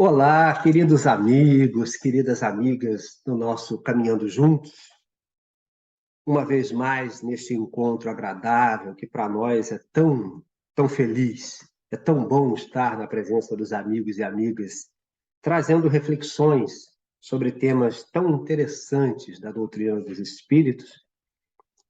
Olá, queridos amigos, queridas amigas do nosso Caminhando Juntos. Uma vez mais, neste encontro agradável, que para nós é tão feliz, é tão bom estar na presença dos amigos e amigas, trazendo reflexões sobre temas tão interessantes da doutrina dos espíritos.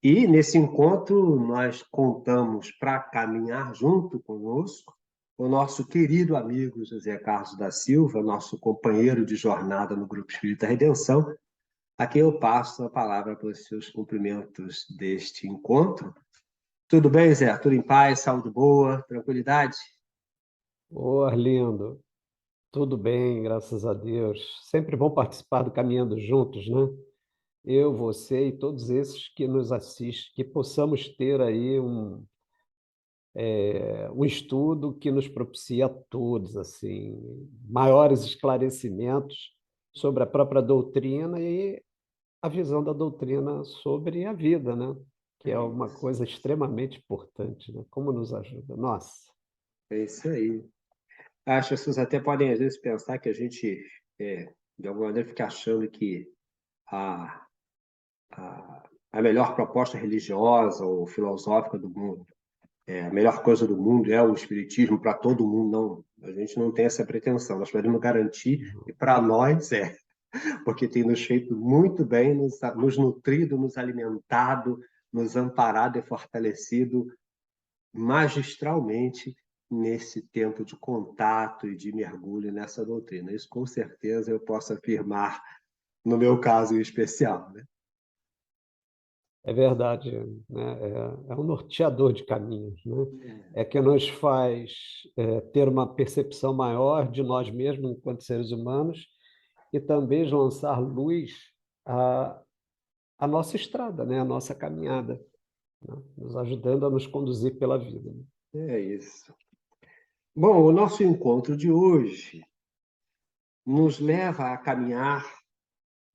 E nesse encontro, nós contamos para caminhar junto conosco o nosso querido amigo José Carlos da Silva, nosso companheiro de jornada no Grupo Espírita Redenção, a quem eu passo a palavra para os seus cumprimentos deste encontro. Tudo bem, Zé? Tudo em paz, saúde boa, tranquilidade? Ô, Arlindo, tudo bem, graças a Deus. Sempre bom participar do Caminhando Juntos, né? Eu, você e todos esses que nos assistem, que possamos ter aí um estudo que nos propicie a todos, assim, maiores esclarecimentos sobre a própria doutrina e a visão da doutrina sobre a vida, né? Que é uma coisa extremamente importante, né? Como nos ajuda. Nossa. É isso aí. As pessoas até podem, às vezes, pensar que a gente, de alguma maneira, fica achando que a, a melhor proposta religiosa ou filosófica do mundo, a melhor coisa do mundo é o espiritismo para todo mundo. Não, a gente não tem essa pretensão. Nós podemos garantir que para nós porque tem nos feito muito bem, nos nutrido, nos alimentado, nos amparado e fortalecido magistralmente nesse tempo de contato e de mergulho nessa doutrina. Isso, com certeza, eu posso afirmar no meu caso em especial, né? É verdade, né? É um norteador de caminhos, né? É que nos faz ter uma percepção maior de nós mesmos enquanto seres humanos e também lançar luz à, à nossa estrada, né? À nossa caminhada, né? Nos ajudando a nos conduzir pela vida, né? É isso. Bom, o nosso encontro de hoje nos leva a caminhar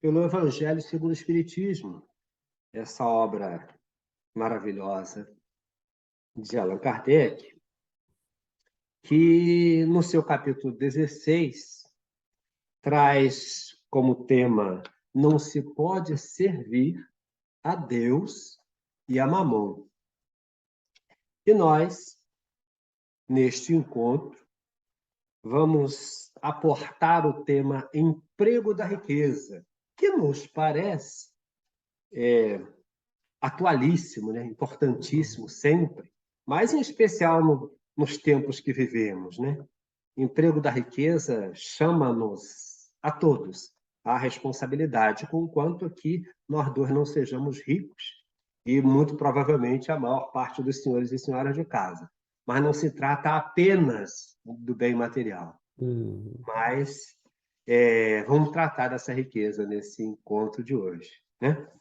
pelo Evangelho segundo o Espiritismo, essa obra maravilhosa de Allan Kardec, que no seu capítulo 16 traz como tema: não se pode servir a Deus e a Mamon. E nós, neste encontro, vamos aportar o tema emprego da riqueza, que nos parece atualíssimo, né? Importantíssimo sempre, mas em especial nos tempos que vivemos, né? Emprego da riqueza chama-nos a todos à responsabilidade, conquanto que nós dois não sejamos ricos e muito provavelmente a maior parte dos senhores e senhoras de casa. Mas não se trata apenas do bem material, Hum. mas vamos tratar dessa riqueza nesse encontro de hoje, né?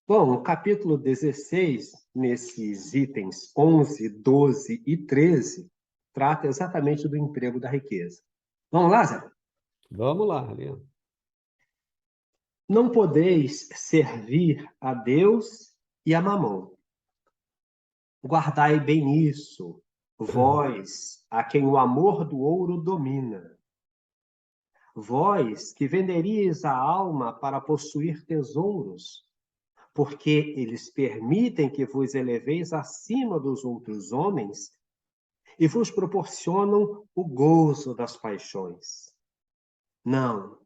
Bom, o capítulo 16, nesses itens 11, 12 e 13, trata exatamente do emprego da riqueza. Vamos lá, Zé? Vamos lá, Leandro. Não podeis servir a Deus e a Mamon. Guardai bem isso, vós, a quem o amor do ouro domina. Vós, que venderíeis a alma para possuir tesouros, porque eles permitem que vos eleveis acima dos outros homens e vos proporcionam o gozo das paixões. Não,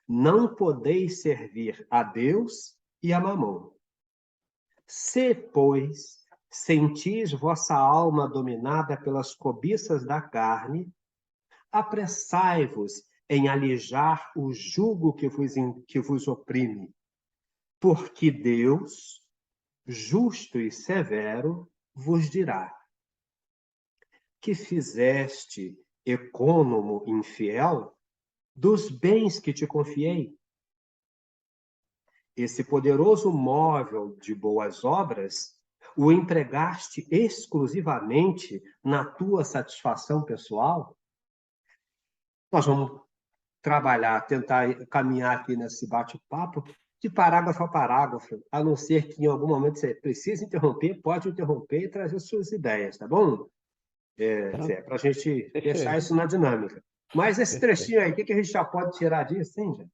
não podeis servir a Deus e a Mamon. Se, pois, sentis vossa alma dominada pelas cobiças da carne, apressai-vos em alijar o jugo que vos oprime, porque Deus, justo e severo, vos dirá: que fizeste, econômo infiel, dos bens que te confiei? Esse poderoso móvel de boas obras o empregaste exclusivamente na tua satisfação pessoal? Nós vamos trabalhar, tentar caminhar aqui nesse bate-papo de parágrafo a parágrafo, a não ser que em algum momento você precise interromper, pode interromper e trazer suas ideias, tá bom? Tá? Zé, para a gente deixar Perfeito. isso na dinâmica. Mas esse Perfeito. trechinho aí, o que que a gente já pode tirar disso, hein, gente?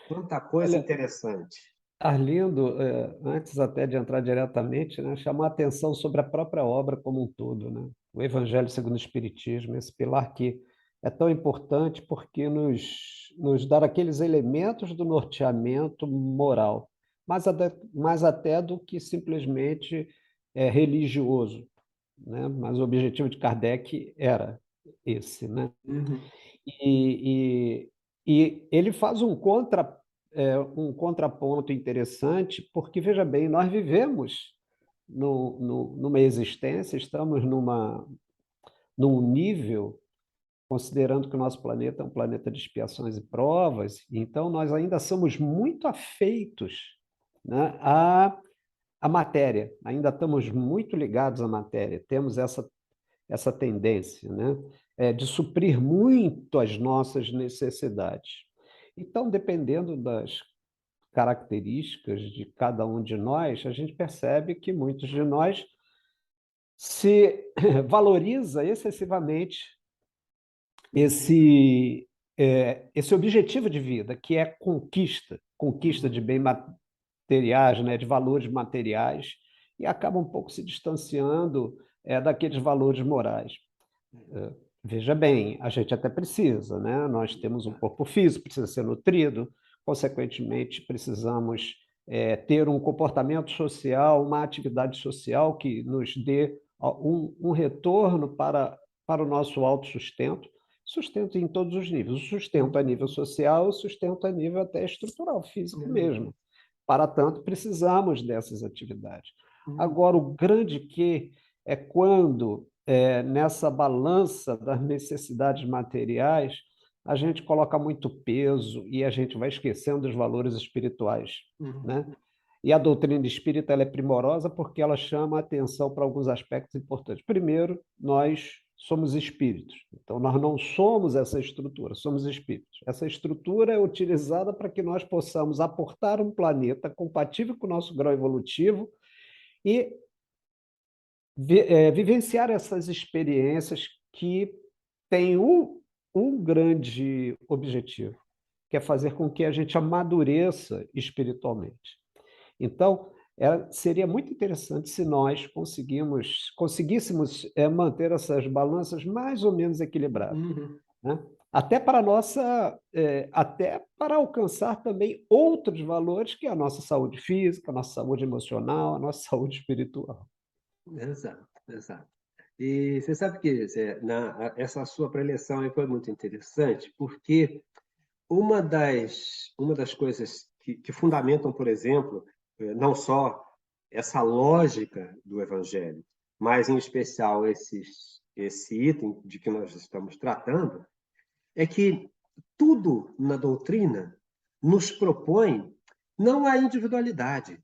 Quanta coisa Olha, interessante. Arlindo, antes até de entrar diretamente, né, chamar a atenção sobre a própria obra como um todo, né? O Evangelho segundo o Espiritismo, esse pilar que é tão importante porque nos dá aqueles elementos do norteamento moral, mais até do que simplesmente religioso, né? Mas o objetivo de Kardec era esse, né? Uhum. E, e ele faz um contraponto interessante, porque, veja bem, nós vivemos numa existência, estamos num nível, considerando que o nosso planeta é um planeta de expiações e provas, então nós ainda somos muito afeitos, né, à matéria, ainda estamos muito ligados à matéria, temos essa tendência, né? De suprir muito as nossas necessidades. Então, dependendo das características de cada um de nós, a gente percebe que muitos de nós se valoriza excessivamente esse objetivo de vida, que é conquista de Uhum. bens materiais, né, de valores materiais, e acaba um pouco se distanciando daqueles valores morais. Veja bem, a gente até precisa, né? Nós temos um corpo físico, precisa ser nutrido, consequentemente, precisamos ter um comportamento social, uma atividade social que nos dê um retorno para o nosso autossustento, sustento em todos os níveis, o sustento a nível social, o sustento a nível até estrutural, físico Uhum. mesmo. Para tanto, precisamos dessas atividades. Uhum. Agora, o grande que é quando, nessa balança das necessidades materiais, a gente coloca muito peso e a gente vai esquecendo dos valores espirituais, Uhum. né? E a doutrina espírita ela é primorosa porque ela chama a atenção para alguns aspectos importantes. Primeiro, nós somos espíritos, então nós não somos essa estrutura, somos espíritos. Essa estrutura é utilizada para que nós possamos aportar um planeta compatível com o nosso grau evolutivo e vivenciar essas experiências que têm um grande objetivo, que é fazer com que a gente amadureça espiritualmente. Então, seria muito interessante se nós conseguíssemos manter essas balanças mais ou menos equilibradas, Uhum. né? Até para alcançar também outros valores, que é a nossa saúde física, a nossa saúde emocional, a nossa saúde espiritual. Exato, exato. E você sabe que Zé, essa sua preleção aí foi muito interessante, porque uma das coisas que fundamentam, por exemplo, não só essa lógica do Evangelho, mas, em especial, esse item de que nós estamos tratando, é que tudo na doutrina nos propõe não a individualidade,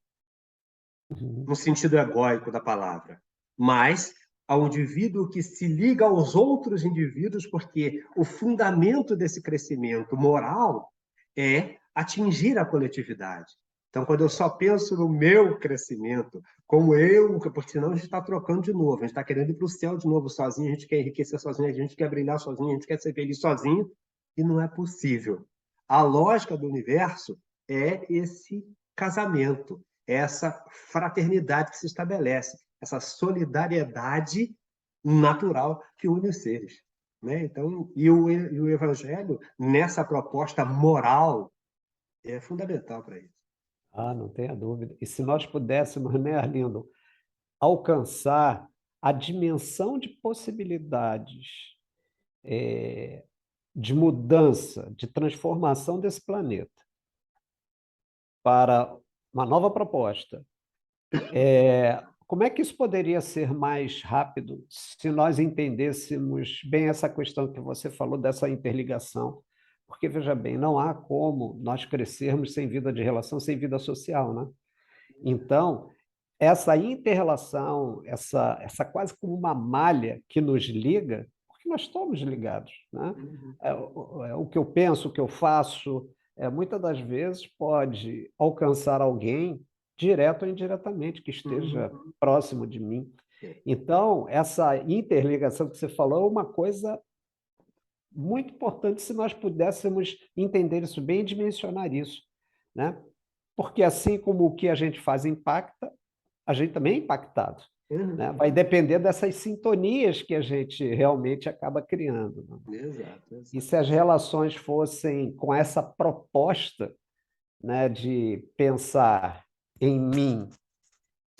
Uhum. no sentido egóico da palavra, mas ao indivíduo que se liga aos outros indivíduos, porque o fundamento desse crescimento moral é atingir a coletividade. Então, quando eu só penso no meu crescimento, como eu, porque senão a gente está trocando de novo, a gente está querendo ir para o céu de novo sozinho, a gente quer enriquecer sozinho, a gente quer brilhar sozinho, a gente quer ser feliz sozinho, e não é possível. A lógica do universo é esse casamento, essa fraternidade que se estabelece, essa solidariedade natural que une os seres. Né? Então, e o Evangelho, nessa proposta moral, é fundamental para isso. Ah, não tenha dúvida. E se nós pudéssemos, né, Arlindo, alcançar a dimensão de possibilidades de mudança, de transformação desse planeta para uma nova proposta, como é que isso poderia ser mais rápido se nós entendêssemos bem essa questão que você falou dessa interligação? Porque, veja bem, não há como nós crescermos sem vida de relação, sem vida social, né? Então, essa inter-relação, essa quase como uma malha que nos liga, porque nós estamos ligados, né? Uhum, O que eu penso, o que eu faço, muitas das vezes pode alcançar alguém direto ou indiretamente que esteja uhum. próximo de mim. É. Então, essa interligação que você falou é uma coisa muito importante se nós pudéssemos entender isso bem e dimensionar isso, né? Porque assim como o que a gente faz impacta, a gente também é impactado, né? Vai depender dessas sintonias que a gente realmente acaba criando, né? Exato, E exato. se as relações fossem com essa proposta, né, de pensar em mim,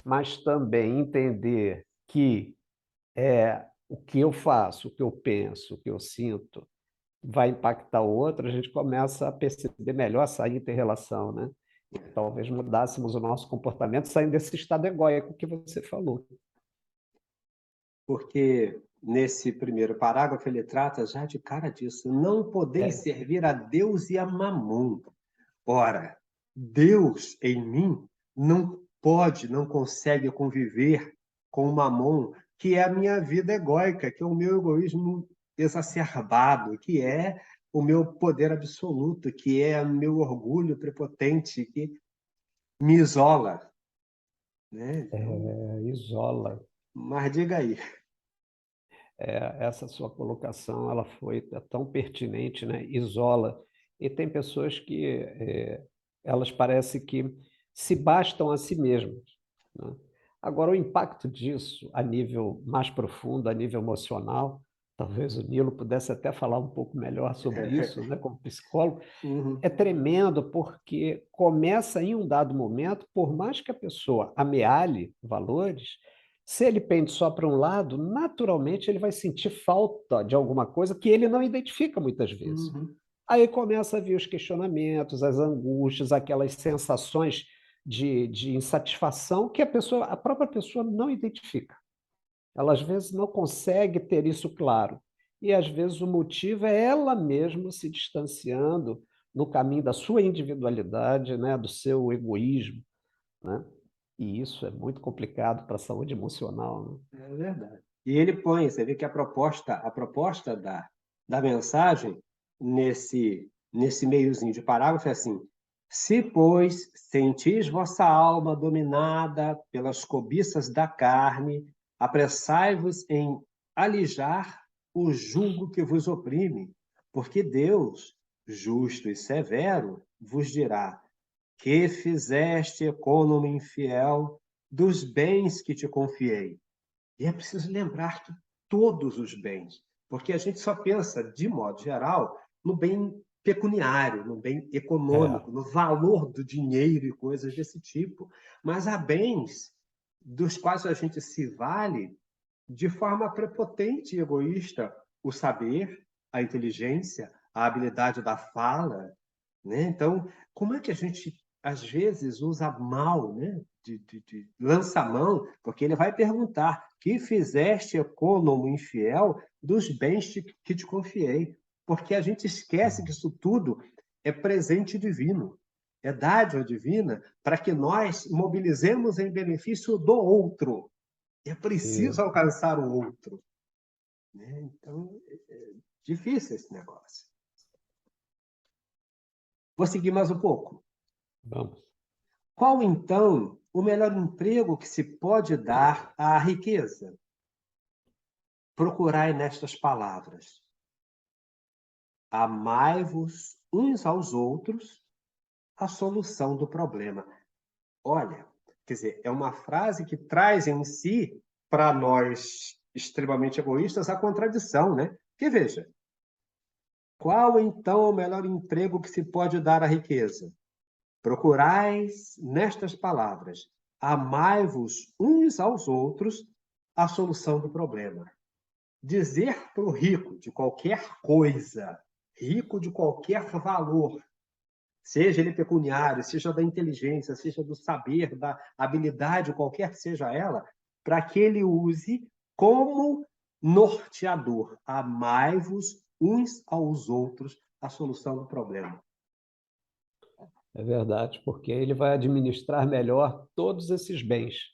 mas também entender que o que eu faço, o que eu penso, o que eu sinto, vai impactar o outro, a gente começa a perceber melhor essa inter-relação, né? E talvez mudássemos o nosso comportamento saindo desse estado egóico que você falou. Porque nesse primeiro parágrafo ele trata já de cara disso. Não podeis servir a Deus e a Mamon. Ora, Deus em mim não pode, não consegue conviver com o Mamon, que é a minha vida egóica, que é o meu egoísmo exacerbado, que é o meu poder absoluto, que é o meu orgulho prepotente, que me isola. Né? Então, Isola. mas diga aí. Essa sua colocação ela foi tão pertinente, né? Isola. E tem pessoas que elas parecem que se bastam a si mesmas, né? Agora, o impacto disso a nível mais profundo, a nível emocional, talvez o Nilo pudesse até falar um pouco melhor sobre isso, né, como psicólogo, Uhum. é tremendo porque começa em um dado momento, por mais que a pessoa amealhe valores, se ele pende só para um lado, naturalmente ele vai sentir falta de alguma coisa que ele não identifica muitas vezes. Uhum. Aí começa a vir os questionamentos, as angústias, aquelas sensações de insatisfação que a própria pessoa não identifica. Ela às vezes não consegue ter isso claro. E às vezes o motivo é ela mesma se distanciando no caminho da sua individualidade, né, do seu egoísmo, né? E isso é muito complicado para a saúde emocional, né? É verdade. E ele põe, você vê que a proposta da mensagem nesse meiozinho de parágrafo é assim: se, pois, sentis vossa alma dominada pelas cobiças da carne, apressai-vos em alijar o jugo que vos oprime, porque Deus, justo e severo, vos dirá: que fizeste, econômico infiel, dos bens que te confiei? E é preciso lembrar que todos os bens, porque a gente só pensa, de modo geral, no bem pecuniário, no bem É, econômico, no valor do dinheiro e coisas desse tipo. Mas há bens dos quais a gente se vale de forma prepotente e egoísta: o saber, a inteligência, a habilidade da fala, né? Então, como é que a gente, às vezes, usa mal, né? Lança a mão, porque ele vai perguntar: que fizeste, econômico infiel, dos bens que te confiei? Porque a gente esquece que isso tudo é presente divino, é dádiva divina para que nós mobilizemos em benefício do outro. É e preciso alcançar o outro. Né? Então, difícil esse negócio. Vou seguir mais um pouco. vamos. Qual, então, o melhor emprego que se pode dar à riqueza? Procurai nestas palavras: amai-vos uns aos outros, a solução do problema. Olha, quer dizer, é uma frase que traz em si, para nós extremamente egoístas, a contradição, né? Porque veja, qual então o melhor emprego que se pode dar à riqueza? Procurais nestas palavras: amai-vos uns aos outros, a solução do problema. Dizer para o rico de qualquer coisa, rico de qualquer valor, seja ele pecuniário, seja da inteligência, seja do saber, da habilidade, qualquer que seja ela, para que ele use como norteador. Amai-vos uns aos outros, a solução do problema. É verdade, porque ele vai administrar melhor todos esses bens,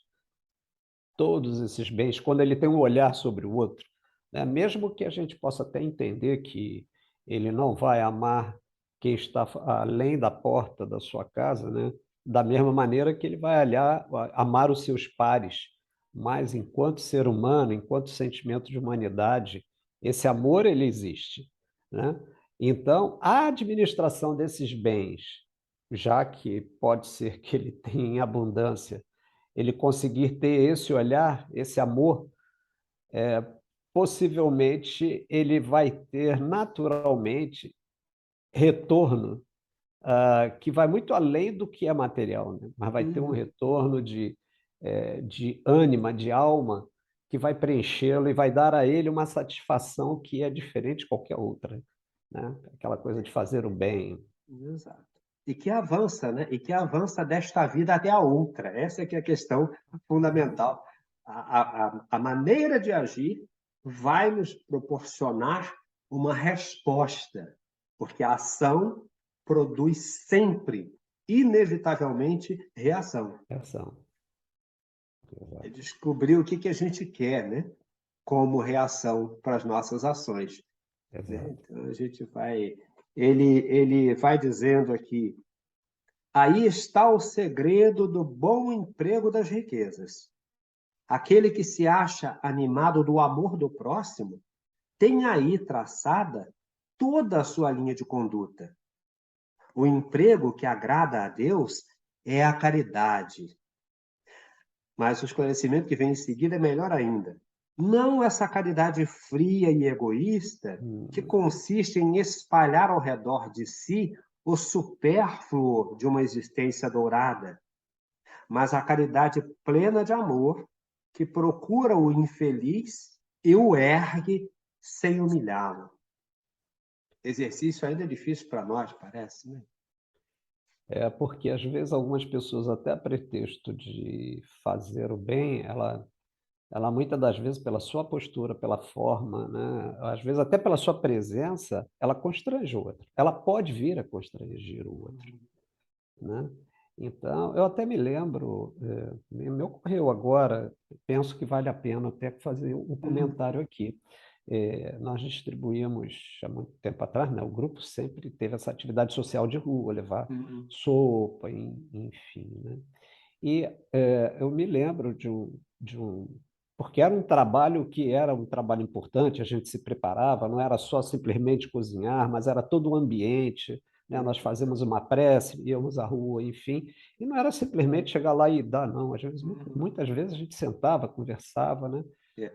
quando ele tem um olhar sobre o outro, né? Mesmo que a gente possa até entender que ele não vai amar quem está além da porta da sua casa, né? Da mesma maneira que ele vai amar os seus pares, mas enquanto ser humano, enquanto sentimento de humanidade, esse amor ele existe, né? Então, a administração desses bens, já que pode ser que ele tenha em abundância, ele conseguir ter esse olhar, esse amor, possivelmente ele vai ter naturalmente retorno que vai muito além do que é material, né? Mas vai ter um Uhum. retorno de ânima, de alma, que vai preenchê-lo e vai dar a ele uma satisfação que é diferente de qualquer outra, né? Aquela coisa de fazer o bem. Exato. E que avança, né? E que avança desta vida até a outra. Essa é que é a questão fundamental. A maneira de agir vai nos proporcionar uma resposta, porque a ação produz sempre, inevitavelmente, reação. Ação. É Exato. descobrir o que a gente quer, né? Como reação para as nossas ações, né? Exato. Então, a gente vai... Ele vai dizendo aqui: aí está o segredo do bom emprego das riquezas. Aquele que se acha animado do amor do próximo tem aí traçada toda a sua linha de conduta. O emprego que agrada a Deus é a caridade. Mas o esclarecimento que vem em seguida é melhor ainda. Não essa caridade fria e egoísta que consiste em espalhar ao redor de si o supérfluo de uma existência dourada, mas a caridade plena de amor que procura o infeliz e o ergue sem humilhá-lo. Exercício ainda difícil para nós, parece, né? É porque às vezes algumas pessoas, até a pretexto de fazer o bem, ela muitas das vezes, pela sua postura, pela forma, né, às vezes até pela sua presença, ela constrange o outro. Ela pode vir a constranger o outro, né? Então, eu até me lembro, me ocorreu agora, penso que vale a pena até fazer um Uhum, comentário aqui. Nós distribuímos, há muito tempo atrás, né, o grupo sempre teve essa atividade social de rua, levar uhum, sopa, enfim, né? E eu me lembro de um. Porque era um trabalho importante, a gente se preparava, não era só simplesmente cozinhar, mas era todo o ambiente, né? Nós fazíamos uma prece, íamos à rua, enfim, e não era simplesmente chegar lá e dar, não. Às vezes, uhum. muitas vezes a gente sentava, conversava, né? Enfim,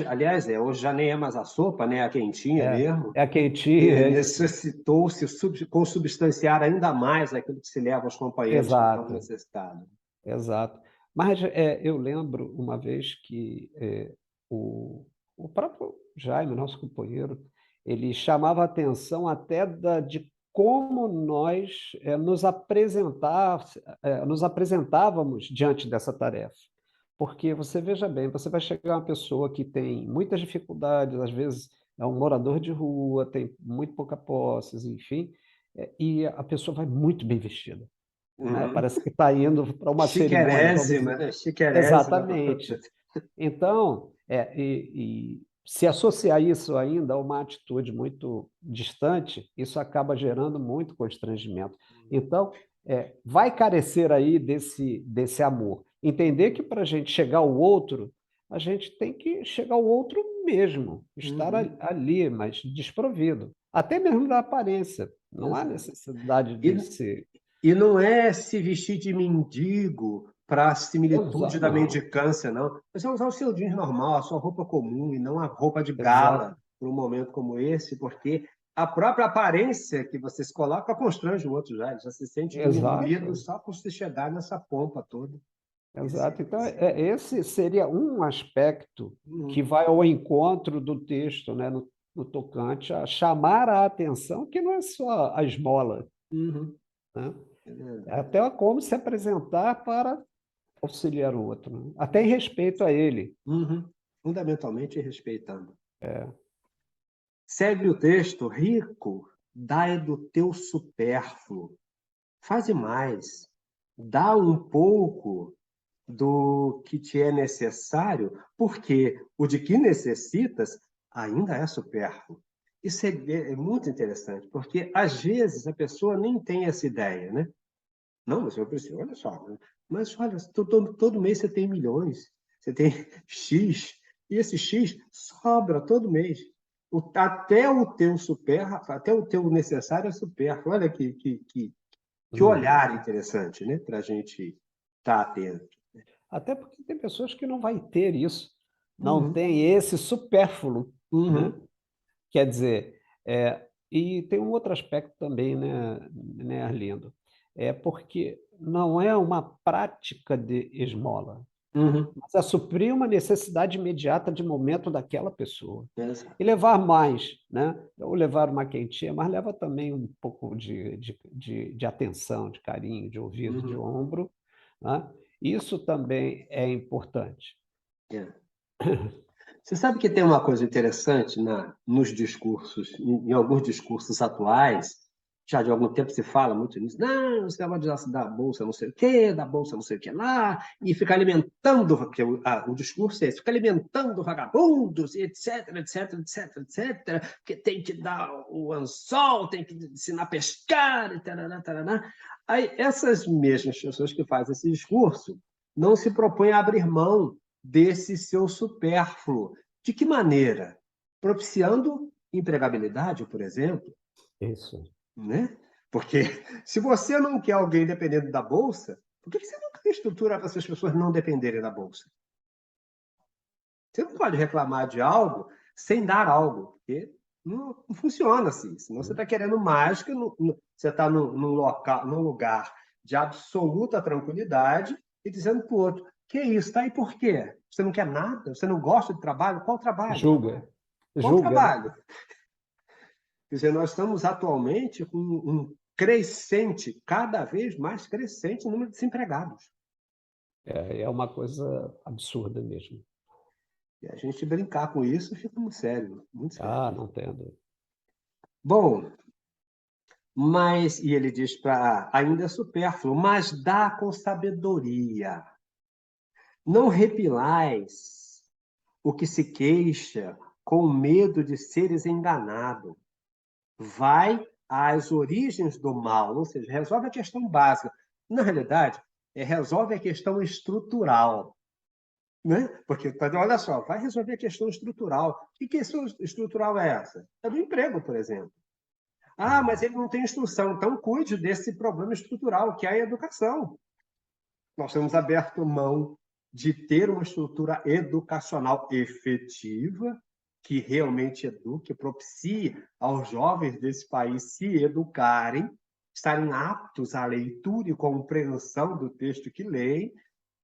Aliás, hoje já nem é mais a sopa, né? A quentinha mesmo. é a quentinha, é isso. Necessitou-se consubstanciar ainda mais aquilo que se leva aos companheiros que estão Exato. necessitados. Exato. Mas eu lembro uma vez que o, o próprio Jaime, nosso companheiro, ele chamava a atenção até de como nós nos apresentávamos diante dessa tarefa. Porque você veja bem, você vai chegar uma pessoa que tem muitas dificuldades, às vezes é um morador de rua, tem muito pouca posses, enfim, e a pessoa vai muito bem vestida, né? Uhum. Parece que está indo para uma cerimônia, vamos Chiquérésima, dizer. né? Chiquérésima. Exatamente. Então, e se associar isso ainda a uma atitude muito distante, isso acaba gerando muito constrangimento. Então, vai carecer aí desse amor. Entender que para a gente chegar ao outro, a gente tem que chegar ao outro mesmo, estar Uhum. ali, mas desprovido. Até mesmo da aparência. Não há Exato. necessidade E, de ser. e não é se vestir de mendigo para a similitude da Não, mendicância, não. Mas é usar o seu jeans normal, a sua roupa comum, e não a roupa de gala exato, para um momento como esse, porque a própria aparência que você se coloca constrange o outro já. Ele já se sente diminuído exato. só por se chegar nessa pompa toda. Exato. Então, Esse é o... esse seria um aspecto que Uhum. vai ao encontro do texto, né, no tocante a chamar a atenção, que não é só a esmola, Uhum. né? É É verdade. até como se apresentar para auxiliar o outro, né? Até em respeito a ele. Uhum. Fundamentalmente respeitando. É, Segue o texto: rico, dai do teu supérfluo. Faze mais. Dá um pouco do que te é necessário, porque o de que necessitas ainda é supérfluo. Isso é muito interessante, porque às vezes a pessoa nem tem essa ideia, né? Não, mas eu preciso, olha só, né? Mas olha, todo mês você tem milhões, você tem X, e esse X sobra todo mês. Até o teu até o teu necessário é supérfluo. Olha que Uhum. olhar interessante, né? Para a gente estar atento. Até porque tem pessoas que não vai ter isso, não Uhum, tem esse supérfluo, né? uhum, Quer dizer, e tem um outro aspecto também, né, Arlindo? É porque não é uma prática de esmola, uhum. mas é suprir uma necessidade imediata de momento daquela pessoa. Exato. E levar mais, né? Ou levar uma quentinha, mas leva também um pouco de atenção, de carinho, de ouvido, de Uhum. ombro, né? Isso também é importante. É. Você sabe que tem uma coisa interessante nos discursos, em alguns discursos atuais, já de algum tempo se fala muito nisso, não, esse negócio da bolsa não sei o quê, da bolsa não sei o que lá, e fica alimentando, porque o discurso é esse, fica alimentando vagabundos, e etc, etc, etc, etc, que tem que dar o anzol, tem que ensinar a pescar, e tarará, tarará. Aí essas mesmas pessoas que fazem esse discurso não se propõem a abrir mão desse seu supérfluo. De que maneira? Propiciando empregabilidade, por exemplo, Isso. né? Porque se você não quer alguém dependendo da bolsa, por que você não cria estrutura para essas pessoas não dependerem da bolsa? Você não pode reclamar de algo sem dar algo, porque não funciona assim. Senão você está querendo mágica, você está num lugar de absoluta tranquilidade e dizendo para o outro: que isso? Tá aí por quê? Você não quer nada? Você não gosta de trabalho? Qual trabalho? Julga, Qual julga, né? trabalho? Quer dizer, nós estamos atualmente com um crescente, cada vez mais crescente número de desempregados. É uma coisa absurda mesmo. E a gente brincar com isso fica muito sério, muito sério. Ah, não entendo. Bom, e ele diz para ainda é supérfluo, mas dá com sabedoria. Não repilais o que se queixa com medo de seres enganado. Vai às origens do mal, ou seja, resolve a questão básica. Na realidade, resolve a questão estrutural. Né? Porque, olha só, vai resolver a questão estrutural. Que questão estrutural é essa? É do emprego, por exemplo. Ah, mas ele não tem instrução, então cuide desse problema estrutural, que é a educação. Nós temos aberto mão de ter uma estrutura educacional efetiva, que realmente eduque, propicie aos jovens desse país se educarem, estarem aptos à leitura e compreensão do texto que leem,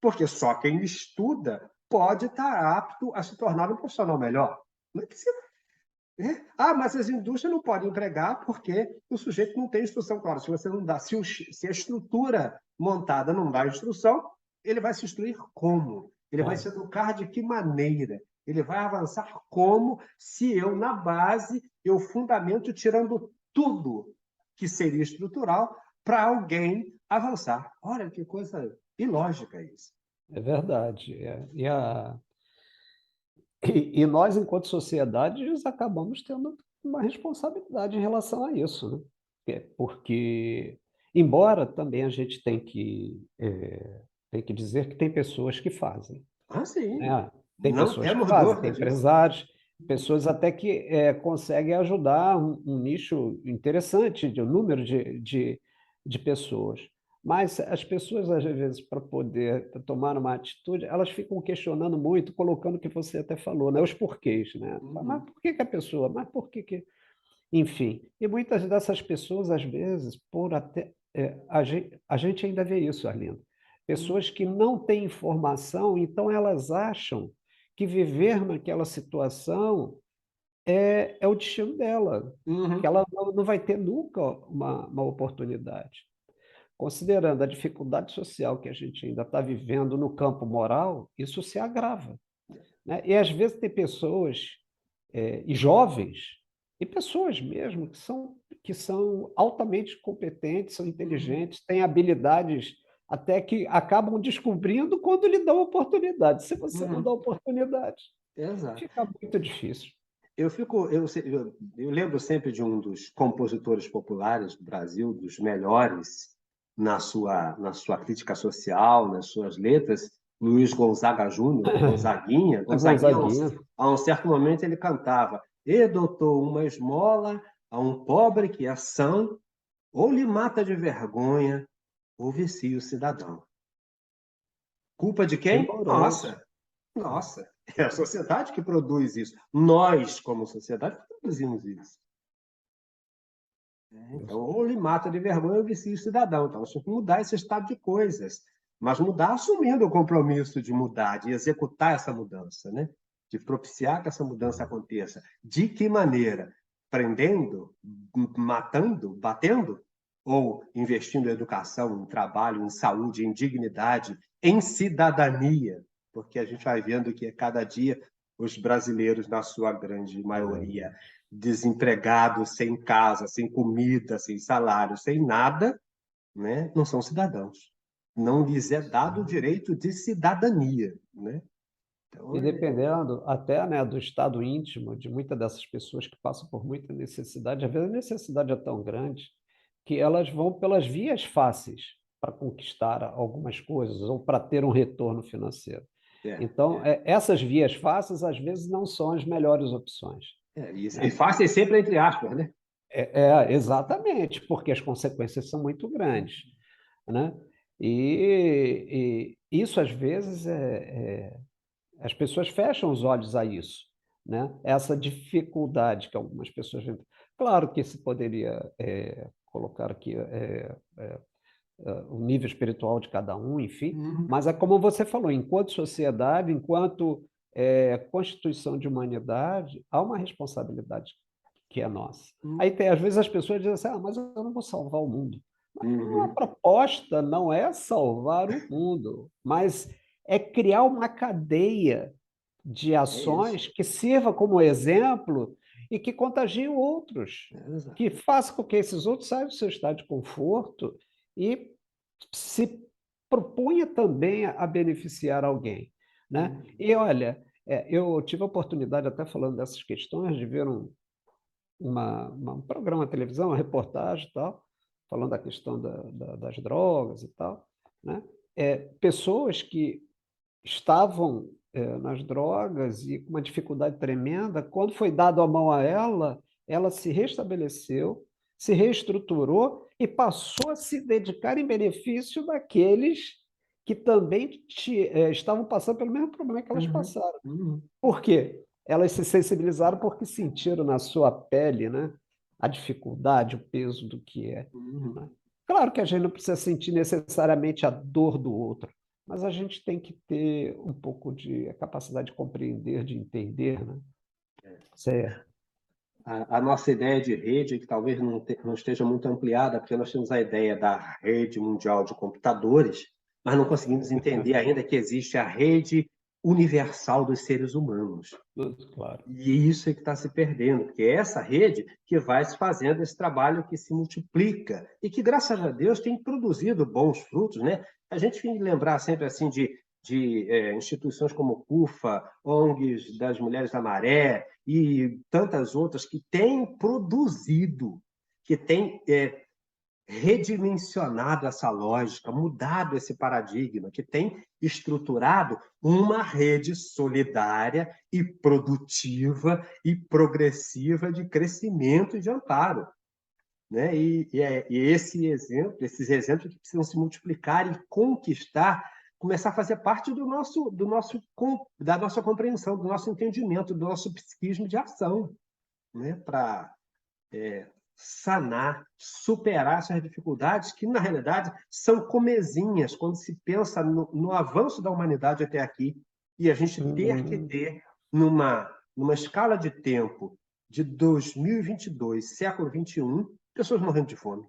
porque só quem estuda pode estar apto a se tornar um profissional melhor. Não é que você mas as indústrias não podem empregar porque o sujeito não tem instrução. Claro, se você não dá, se a estrutura montada não dá instrução, ele vai se instruir como? Ele vai É, se educar de que maneira? Ele vai avançar como se eu, na base, eu fundamento tirando tudo que seria estrutural para alguém avançar. Olha que coisa ilógica isso. é verdade. E nós, enquanto sociedades, acabamos tendo uma responsabilidade em relação a isso, né? Porque, embora também a gente tem que dizer que tem pessoas que fazem, Ah, sim. né? Tem Não pessoas que temos fazem, tem dúvida disso. empresários, pessoas até que conseguem ajudar um nicho interessante, de um número de pessoas. Mas as pessoas, às vezes, para poder tomar uma atitude, elas ficam questionando muito, colocando o que você até falou, né? Os porquês, né? Mas Uhum. por que que a pessoa? Mas por que que... Enfim, e muitas dessas pessoas, às vezes, a gente ainda vê isso, Arlindo. Pessoas que não têm informação, então elas acham que viver naquela situação é o destino dela, que Uhum. ela não vai ter nunca uma oportunidade. Considerando a dificuldade social que a gente ainda está vivendo no campo moral, isso se agrava, né? E às vezes tem pessoas e jovens, e pessoas mesmo que são altamente competentes, são Uhum. inteligentes, têm habilidades até que acabam descobrindo quando lhe dão oportunidade. Se você não dá Uhum. oportunidade, Exato. fica muito difícil. Eu lembro sempre de um dos compositores populares do Brasil, dos melhores na sua crítica social, nas suas letras, Luiz Gonzaga Júnior, Gonzaguinha. A Gonzaguinha, Gonzaguinha, a um certo momento, ele cantava: e doutor, uma esmola a um pobre que é são, ou lhe mata de vergonha, ou vicia o cidadão. Culpa de quem? Rigoroso. Nossa, nossa. É a sociedade que produz isso. Nós, como sociedade, produzimos isso. Então, ou lhe mata de vergonha ou vicia o cidadão. Então, nós temos que mudar esse estado de coisas. Mas mudar assumindo o compromisso de mudar, de executar essa mudança, né? De propiciar que essa mudança aconteça. De que maneira? Prendendo, matando, batendo? Ou investindo em educação, em trabalho, em saúde, em dignidade, em cidadania? Porque a gente vai vendo que cada dia os brasileiros, na sua grande maioria, desempregados, sem casa, sem comida, sem salário, sem nada, né? Não são cidadãos. Não lhes é dado o direito de cidadania, né? Então, E dependendo até, né, do estado íntimo de muitas dessas pessoas que passam por muita necessidade, às vezes a necessidade é tão grande que elas vão pelas vias fáceis para conquistar algumas coisas ou para ter um retorno financeiro. é, Então, essas vias fáceis, às vezes, não são as melhores opções, e né? fácil sempre entre aspas, né? Exatamente, porque as consequências são muito grandes, né? E isso, às vezes, as pessoas fecham os olhos a isso, né? Essa dificuldade que algumas pessoas veem. Claro que se poderia colocar aqui o nível espiritual de cada um, enfim, Uhum. mas é como você falou, enquanto sociedade, enquanto constituição de humanidade, há uma responsabilidade que é nossa. Aí tem, às vezes as pessoas dizem assim, mas eu não vou salvar o mundo. A Uhum. proposta não é salvar o mundo, mas é criar uma cadeia de É isso. ações que sirva como exemplo e que contagiem outros, Exato. que faça com que esses outros saiam do seu estado de conforto e se propunha também a beneficiar alguém, né? E olha, eu tive a oportunidade, até falando dessas questões, de ver um programa de televisão, uma reportagem e tal, falando da questão das drogas e tal, né? Pessoas que estavam nas drogas e com uma dificuldade tremenda, quando foi dado a mão a ela, ela se restabeleceu, se reestruturou e passou a se dedicar em benefício daqueles que também estavam passando pelo mesmo problema que elas Uhum. passaram. Uhum. Por quê? Elas se sensibilizaram porque sentiram na sua pele, né, a dificuldade, o peso do que é, Uhum. né? Claro que a gente não precisa sentir necessariamente a dor do outro, mas a gente tem que ter um pouco de capacidade de compreender, de entender, né? Certo. A nossa ideia de rede, que talvez não esteja muito ampliada, porque nós temos a ideia da rede mundial de computadores, mas não conseguimos entender ainda que existe a rede universal dos seres humanos. Claro. E isso é que está se perdendo, porque é essa rede que vai se fazendo esse trabalho que se multiplica e que, graças a Deus, tem produzido bons frutos, né? A gente tem que lembrar sempre assim de instituições como o CUFA, ONGs das Mulheres da Maré e tantas outras que têm produzido, que têm redimensionado essa lógica, mudado esse paradigma, que tem estruturado uma rede solidária e produtiva e progressiva de crescimento e de amparo. Né? E esses exemplos que precisam se multiplicar e conquistar, começar a fazer parte da nossa compreensão, do nosso entendimento, do nosso psiquismo de ação, né? Para sanar, superar essas dificuldades que, na realidade, são comezinhas quando se pensa no avanço da humanidade até aqui e a gente ter que ter, numa escala de tempo de 2022, século XXI, pessoas morrendo de fome,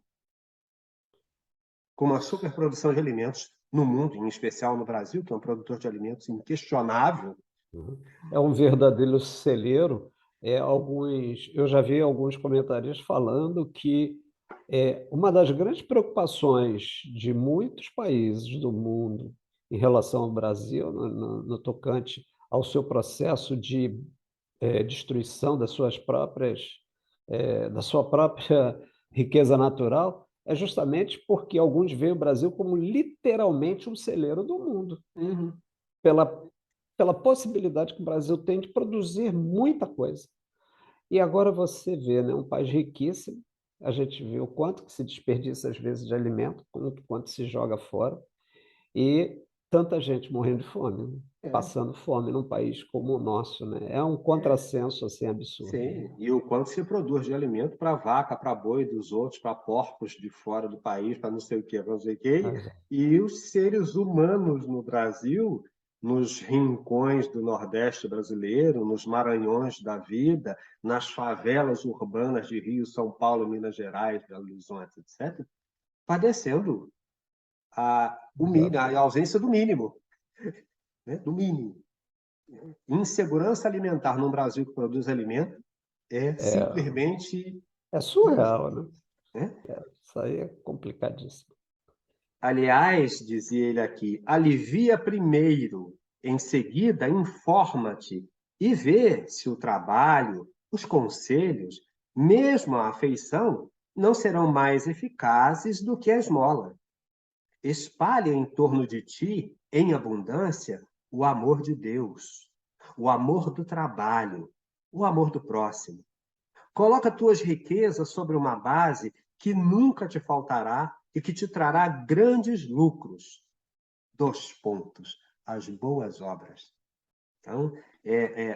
com uma superprodução de alimentos no mundo, em especial no Brasil, que é um produtor de alimentos inquestionável. É um verdadeiro celeiro. Eu já vi alguns comentários falando que uma das grandes preocupações de muitos países do mundo em relação ao Brasil, no tocante ao seu processo de destruição da sua própria riqueza natural, é justamente porque alguns veem o Brasil como literalmente um celeiro do mundo, Uhum. pela possibilidade que o Brasil tem de produzir muita coisa. E agora você vê, né, um país riquíssimo, a gente vê o quanto que se desperdiça às vezes de alimento, quanto se joga fora, e tanta gente morrendo de fome, né? É, Passando fome num país como o nosso, né? É um é, contrassenso assim absurdo, né? sim. E o quanto se produz de alimento para vaca, para boi dos outros, para porcos de fora do país, para não sei o quê, para não sei o quê. Mas, E os seres humanos no Brasil, nos rincões do Nordeste brasileiro, nos Maranhões da vida, nas favelas urbanas de Rio, São Paulo, Minas Gerais, Belo Horizonte, etc., padecendo a ausência do mínimo, né? Do mínimo. Insegurança alimentar num Brasil que produz alimento é é, simplesmente é surreal, isso, né? né? Isso aí é complicadíssimo. Aliás, dizia ele aqui, alivia primeiro, em seguida informa-te e vê se o trabalho, os conselhos, mesmo a afeição, não serão mais eficazes do que a esmola. Espalha em torno de ti, em abundância, o amor de Deus, o amor do trabalho, o amor do próximo. Coloca tuas riquezas sobre uma base que nunca te faltará e que te trará grandes lucros. Dois pontos. As boas obras. Então,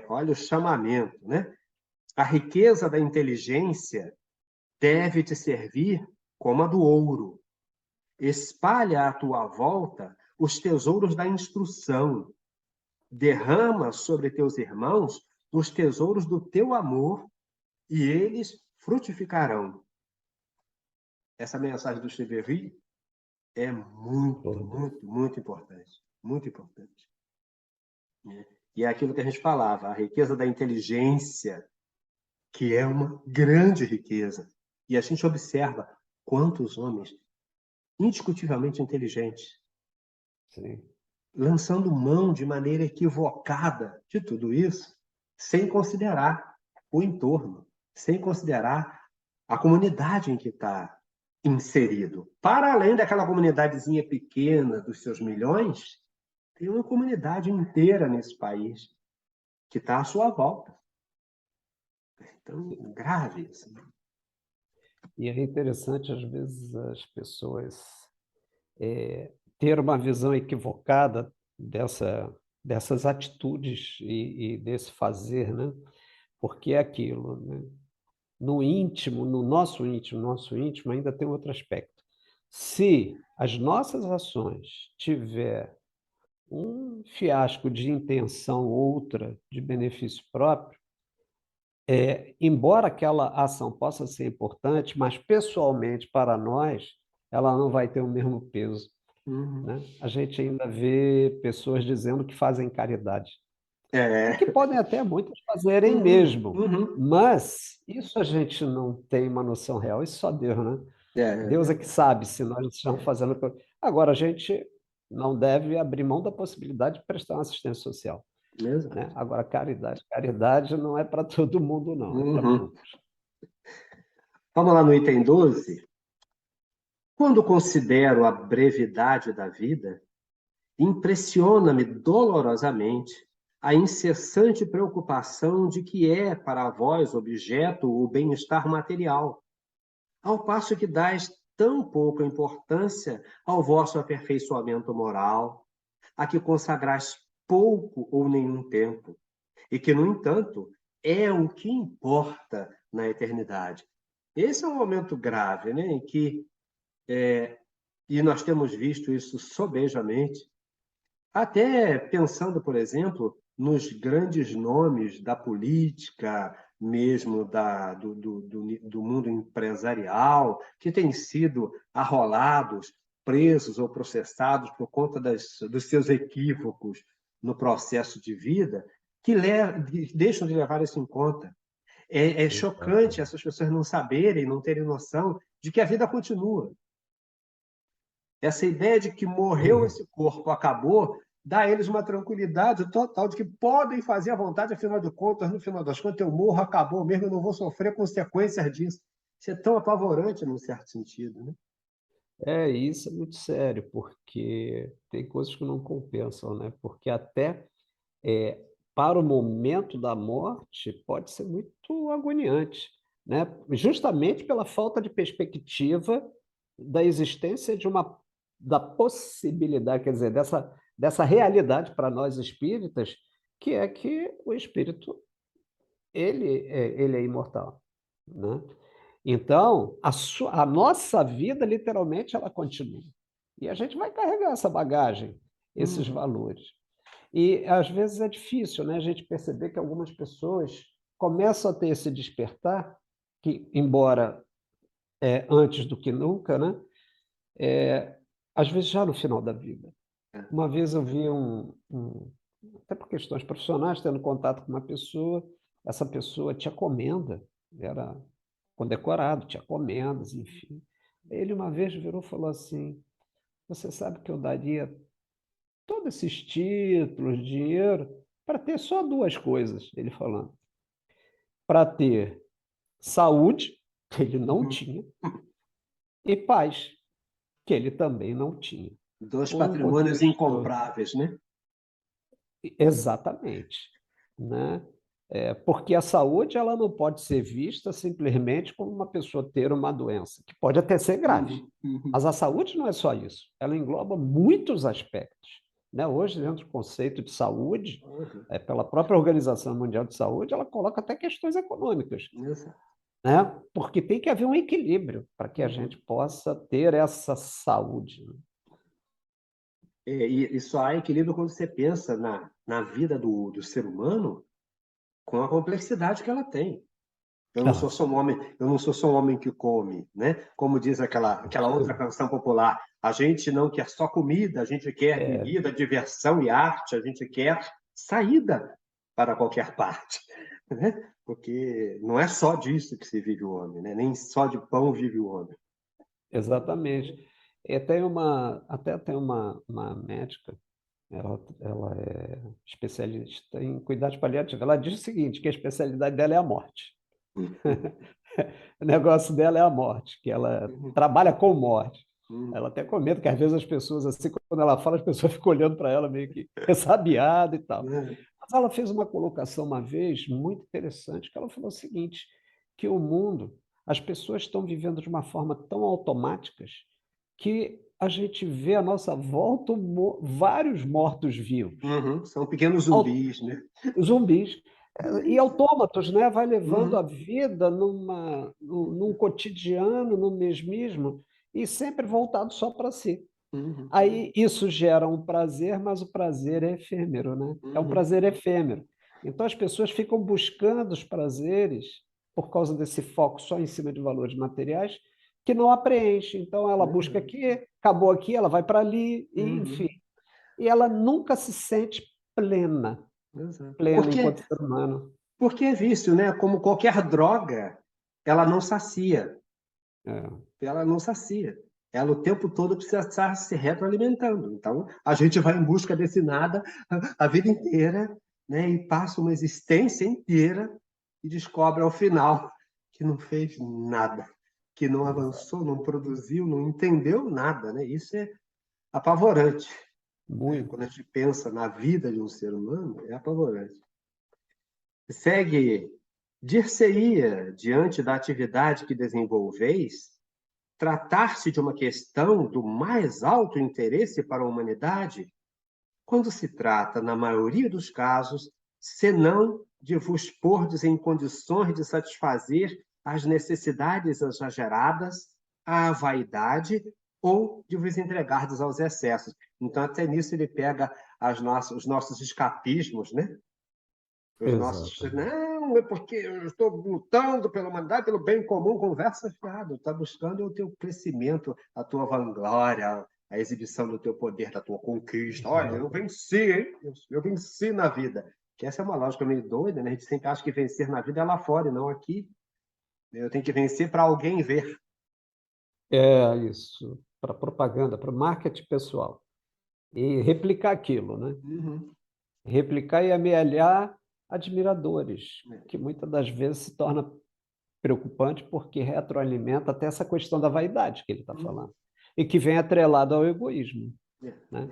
olha o chamamento, né? A riqueza da inteligência deve te servir como a do ouro. Espalha à tua volta os tesouros da instrução. Derrama sobre teus irmãos os tesouros do teu amor e eles frutificarão. Essa mensagem do Cheverry é muito, Todo. muito, muito importante. Muito importante. Né? E é aquilo que a gente falava, a riqueza da inteligência, que é uma grande riqueza. E a gente observa quantos homens indiscutivelmente inteligentes, Sim. lançando mão de maneira equivocada de tudo isso, sem considerar o entorno, sem considerar a comunidade em que está inserido. Para além daquela comunidadezinha pequena dos seus milhões, tem uma comunidade inteira nesse país que está à sua volta. Então, grave isso. E é interessante, às vezes, as pessoas ter uma visão equivocada dessas atitudes e desse fazer, né? Porque é aquilo, né? No íntimo, no nosso íntimo ainda tem outro aspecto. Se as nossas ações tiver um fiasco de intenção outra, de benefício próprio, embora aquela ação possa ser importante, mas pessoalmente para nós, ela não vai ter o mesmo peso, Uhum. né? A gente ainda vê pessoas dizendo que fazem caridade, e que É. podem até muitas fazerem Uhum. mesmo, Uhum. mas isso a gente não tem uma noção real, isso só Deus, né? É Deus é que verdade. sabe se nós estamos É. fazendo. Agora, a gente não deve abrir mão da possibilidade de prestar uma assistência social, né? Exato. Agora, caridade não é para todo mundo, não, é para Uhum. poucos. Vamos lá no item 12. Quando considero a brevidade da vida, impressiona-me dolorosamente a incessante preocupação de que é para vós objeto o bem-estar material, ao passo que dais tão pouca importância ao vosso aperfeiçoamento moral, a que consagrais pouco ou nenhum tempo, e que, no entanto, é o que importa na eternidade. Esse é um momento grave, né, em que, e nós temos visto isso sobejamente, até pensando, por exemplo, nos grandes nomes da política, mesmo do mundo empresarial, que têm sido arrolados, presos ou processados por conta dos seus equívocos no processo de vida, que deixam de levar isso em conta. É chocante Exatamente. essas pessoas não saberem, não terem noção de que a vida continua. Essa ideia de que morreu esse corpo, acabou, dá a eles uma tranquilidade total de que podem fazer à vontade, afinal de contas, no final das contas, eu morro, acabou mesmo, eu não vou sofrer consequências disso. Isso é tão apavorante, num certo sentido, né? Isso é muito sério, porque tem coisas que não compensam, né? Porque até para o momento da morte, pode ser muito agoniante, né? Justamente pela falta de perspectiva da existência da possibilidade, quer dizer, dessa realidade para nós espíritas, que é que o espírito ele é imortal, né? Então, a nossa vida, literalmente, ela continua. E a gente vai carregar essa bagagem, esses Uhum. valores. E, às vezes, é difícil, né, a gente perceber que algumas pessoas começam a ter esse despertar, que, embora antes do que nunca, né, às vezes já no final da vida. É. Uma vez eu vi até por questões profissionais, tendo contato com uma pessoa, essa pessoa tinha comenda, era condecorado, tinha comendas, enfim. Ele uma vez virou e falou assim: você sabe que eu daria todos esses títulos, dinheiro, para ter só duas coisas, ele falando. Para ter saúde, que ele não Uhum. tinha, e paz, que ele também não tinha. Dois Por um patrimônios contexto. incompráveis, né? Exatamente, né? Porque a saúde ela não pode ser vista simplesmente como uma pessoa ter uma doença, que pode até ser grave. Uhum. Uhum. Mas a saúde não é só isso, ela engloba muitos aspectos, né? Hoje, dentro do conceito de saúde, Uhum. pela própria Organização Mundial de Saúde, ela coloca até questões econômicas, Exato. né? Porque tem que haver um equilíbrio para que a Uhum. gente possa ter essa saúde, né? E só há equilíbrio quando você pensa na vida do ser humano com a complexidade que ela tem. Eu não Ah, sou só um homem, eu não sou só um homem que come, né? Como diz aquela outra canção popular, a gente não quer só comida, a gente quer é, bebida, diversão e arte, a gente quer saída para qualquer parte, né? Porque não é só disso que se vive o homem, né? Nem só de pão vive o homem. exatamente. Até tem uma médica, ela é especialista em cuidados paliativos. Ela diz o seguinte, que a especialidade dela é a morte. O negócio dela é a morte, que ela trabalha com morte. Ela até comenta que às vezes as pessoas, assim, quando ela fala, as pessoas ficam olhando para ela meio que ressabiada e tal. Mas ela fez uma colocação uma vez muito interessante, que ela falou o seguinte, que o mundo, as pessoas estão vivendo de uma forma tão automáticas que a gente vê à nossa volta vários mortos-vivos, Uhum. São pequenos zumbis, né? zumbis, e autômatos, né? Vai levando a Uhum. vida num cotidiano, no mesmismo, e sempre voltado só para si. Uhum. Aí isso gera um prazer, mas o prazer é efêmero, né? É um Uhum. prazer efêmero. Então as pessoas ficam buscando os prazeres por causa desse foco só em cima de valores materiais que não a preenche. Então ela busca Uhum. aqui, acabou aqui, ela vai para ali, e, enfim. Uhum. E ela nunca se sente plena, Exato. plena enquanto ser humano. Porque é vício, né? Como qualquer droga, ela não sacia. É, Ela não sacia. Ela o tempo todo precisa estar se retroalimentando. Então, a gente vai em busca desse nada a vida inteira, né? E passa uma existência inteira e descobre ao final que não fez nada, que não exato. avançou, não produziu, não entendeu nada, né? Isso é apavorante, né? Muito. Quando a gente pensa na vida de um ser humano, é apavorante. Segue, dir-se-ia, diante da atividade que desenvolveis, tratar-se de uma questão do mais alto interesse para a humanidade, quando se trata, na maioria dos casos, senão de vos pordes em condições de satisfazer as necessidades exageradas, à vaidade ou de vos entregardes aos excessos. Então, até nisso ele pega os nossos escapismos, né? Os nossos. Exatamente. Não, é porque eu estou lutando pela humanidade, pelo bem comum. Conversa fiado. Está buscando o teu crescimento, a tua vanglória, a exibição do teu poder, da tua conquista. Olha, eu Exato. venci, hein? Eu venci na vida. Que essa é uma lógica meio doida, né? A gente sempre acha que vencer na vida é lá fora e não aqui. Eu tenho que vencer para alguém ver. É isso, para propaganda, para marketing pessoal. E replicar aquilo, né? Uhum. Replicar e amealhar admiradores, que muitas das vezes se torna preocupante porque retroalimenta até essa questão da vaidade que ele está Uhum. falando, e que vem atrelado ao egoísmo, É. né?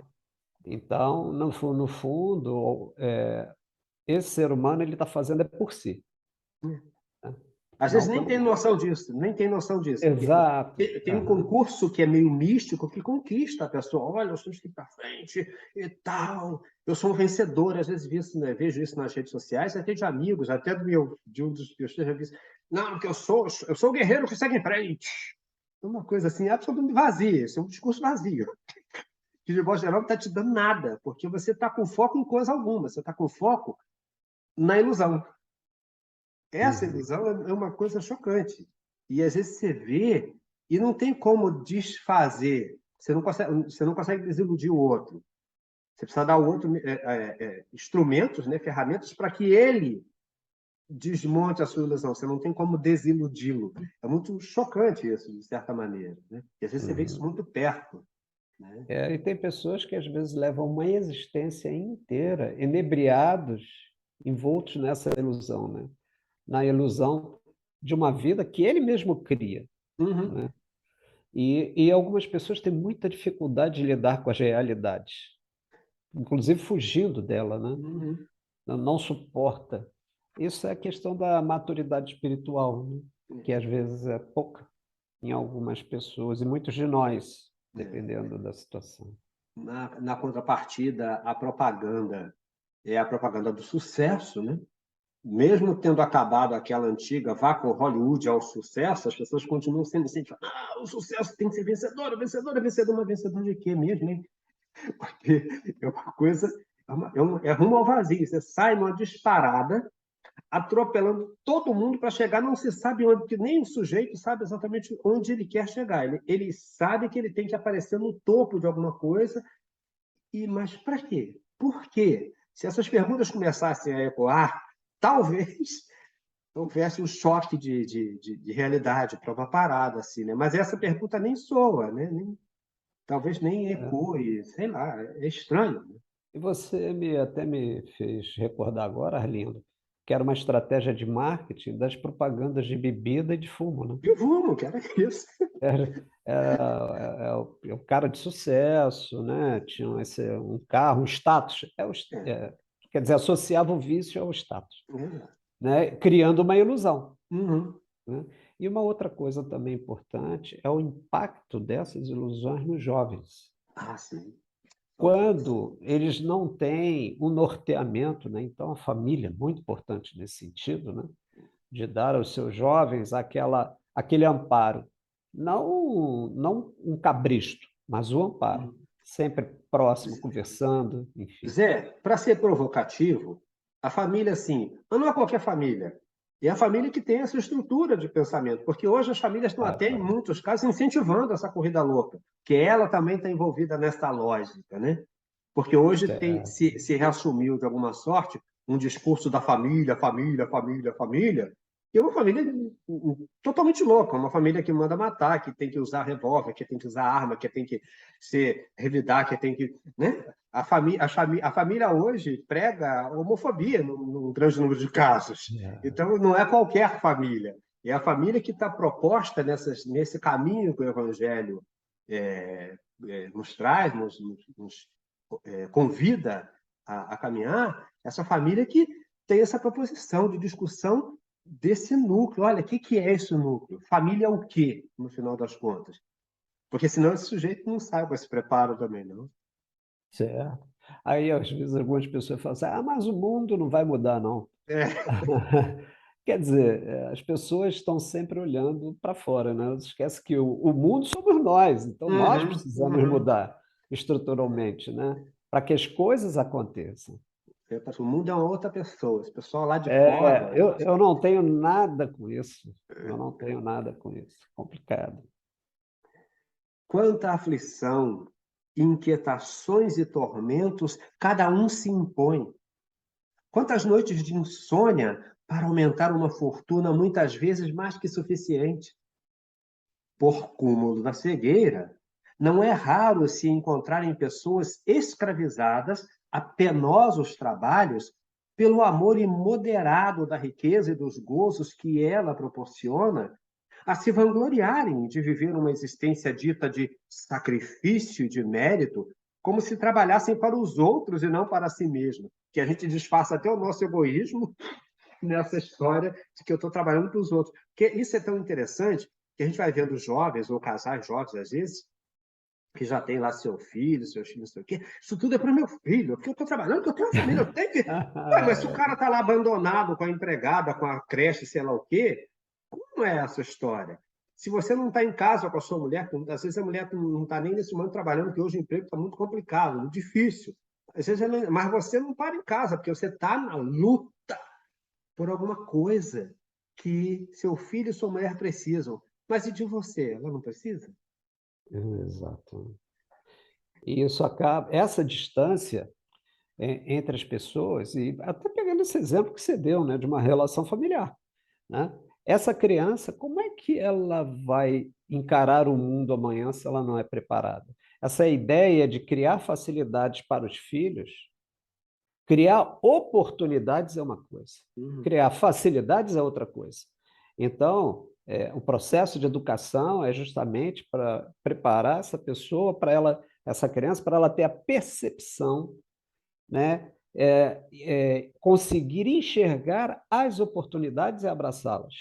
Então, no fundo, esse ser humano ele está fazendo é por si, né? Às vezes Não nem pelo tem outro. noção disso, nem tem noção disso. Exato. Tem um Aham. concurso que é meio místico que conquista a pessoa. Olha, eu sou aqui para frente e tal. Eu sou um vencedor. Às vezes vejo isso nas redes sociais, até de amigos, até de um dos meus filhos. Não, que eu sou o guerreiro que segue em frente. Uma coisa assim, absolutamente vazia. Isso é um discurso vazio. Que, de modo geral, não está te dando nada, porque você está com foco em coisa alguma. Você está com foco na ilusão. Essa Uhum. ilusão é uma coisa chocante. E às vezes você vê e não tem como desfazer. Você não consegue desiludir o outro. Você precisa dar ao outro instrumentos, né, ferramentas para que ele desmonte a sua ilusão. Você não tem como desiludi-lo. É muito chocante isso, de certa maneira, né? E às vezes você vê isso Uhum. muito perto, né? E tem pessoas que às vezes levam uma existência inteira inebriados, envoltos nessa ilusão, né? Na ilusão de uma vida que ele mesmo cria, Uhum, né? E algumas pessoas têm muita dificuldade de lidar com as realidades, inclusive fugindo dela, né? uhum. Não suporta. Isso é a questão da maturidade espiritual, né? Que às vezes é pouca em algumas pessoas e muitos de nós, É. dependendo da situação. Na contrapartida, a propaganda é a propaganda do sucesso, né? Mesmo tendo acabado aquela antiga vá com Hollywood ao sucesso, as pessoas continuam sendo incentivadas. Ah, o sucesso tem que ser vencedor, vencedor, vencedor, mas vencedor de quê mesmo, hein? Porque é uma coisa, é rumo ao vazio. Você sai numa disparada, atropelando todo mundo para chegar, não se sabe onde, porque nem o sujeito sabe exatamente onde ele quer chegar. Ele sabe que ele tem que aparecer no topo de alguma coisa, mas para quê? Por quê? Se essas perguntas começassem a ecoar, talvez houvesse um choque de realidade para uma parada, assim, né? Mas essa pergunta nem soa, né? Talvez nem É. ecoe, sei lá, é estranho, né? E você até me fez recordar agora, Arlindo, que era uma estratégia de marketing das propagandas de bebida e de fumo, né? E o fumo, cara, isso. O cara de sucesso, né? Tinha um carro, um status. É, Quer dizer, associava o vício ao status, é. né? Criando uma ilusão, Uhum. né? E uma outra coisa também importante é o impacto dessas ilusões nos jovens. Ah, sim. Quando eles não têm um norteamento, né? Então, a família é muito importante nesse sentido, né? De dar aos seus jovens aquele amparo. Não um cabresto, mas o amparo. Sempre próximo, conversando, enfim. Zé, para ser provocativo, a família, assim, mas não é qualquer família. É a família que tem essa estrutura de pensamento, porque hoje as famílias estão Ah, até, em tá. muitos casos, incentivando essa corrida louca, que ela também está envolvida nessa lógica, né? Porque hoje Certo. se reassumiu, de alguma sorte, um discurso da família, família, família, família, e é uma família totalmente louca, uma família que manda matar, que tem que usar revólver, que tem que usar arma, que tem que se revidar, que tem que, né? A família hoje prega homofobia num grande número de casos. É. Então, não é qualquer família. É a família que está proposta nesse caminho que o Evangelho nos traz, convida a caminhar, essa família que tem essa proposição de discussão desse núcleo. Olha, o que é esse núcleo? Família é o quê, no final das contas? Porque senão esse sujeito não sai com esse preparo também, não. Certo. Aí, às vezes, algumas pessoas falam assim, mas o mundo não vai mudar, não. É. Quer dizer, as pessoas estão sempre olhando para fora, né? Elas esquecem que o mundo somos nós, então nós Uhum, precisamos uhum. mudar estruturalmente, né? Para que as coisas aconteçam. O mundo é uma outra pessoa. Esse pessoal lá de fora. Eu não tenho nada com isso. Eu não tenho nada com isso. Complicado. Quanta aflição, inquietações e tormentos cada um se impõe. Quantas noites de insônia para aumentar uma fortuna muitas vezes mais que suficiente. Por cúmulo da cegueira, não é raro se encontrarem pessoas escravizadas a penosos trabalhos pelo amor imoderado da riqueza e dos gozos que ela proporciona, a se vangloriarem de viver uma existência dita de sacrifício e de mérito, como se trabalhassem para os outros e não para si mesmo. Que a gente disfarça até o nosso egoísmo nessa história de que eu estou trabalhando para os outros. Porque isso é tão interessante que a gente vai vendo jovens ou casais jovens, às vezes, que já tem lá seu filho, seus filhos, não sei o quê. Isso tudo é para o meu filho, porque eu estou trabalhando, porque eu tenho uma família, eu tenho que... Ué, mas se o cara está lá abandonado com a empregada, com a creche, sei lá o quê, como é essa história? Se você não está em casa com a sua mulher, às vezes a mulher não está nem nesse momento trabalhando, porque hoje o emprego está muito complicado, muito difícil. Às vezes mas você não para em casa, porque você está na luta por alguma coisa que seu filho e sua mulher precisam. Mas e de você? Ela não precisa? Exato. E isso acaba, essa distância entre as pessoas, e até pegando esse exemplo que você deu, né, de uma relação familiar, né? Essa criança, como é que ela vai encarar o mundo amanhã se ela não é preparada? Essa ideia de criar facilidades para os filhos, criar oportunidades é uma coisa, criar facilidades é outra coisa. Então, o processo de educação é justamente para preparar essa pessoa, para ela, essa criança, para ela ter a percepção, né, conseguir enxergar as oportunidades e abraçá-las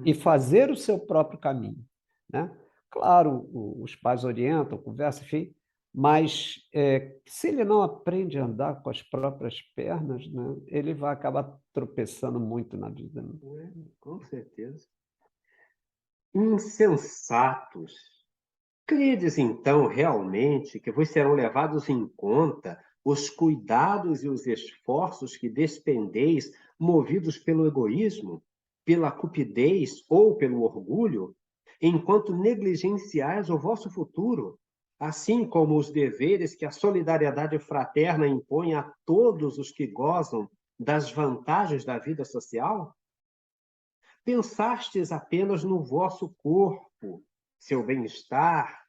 e fazer o seu próprio caminho, né? Claro, os pais orientam, conversam, enfim, mas se ele não aprende a andar com as próprias pernas, né, ele vai acabar tropeçando muito na vida, né? Com certeza. Insensatos. Credes, então, realmente que vos serão levados em conta os cuidados e os esforços que despendeis, movidos pelo egoísmo, pela cupidez ou pelo orgulho, enquanto negligenciais o vosso futuro, assim como os deveres que a solidariedade fraterna impõe a todos os que gozam das vantagens da vida social? Pensastes apenas no vosso corpo, seu bem-estar,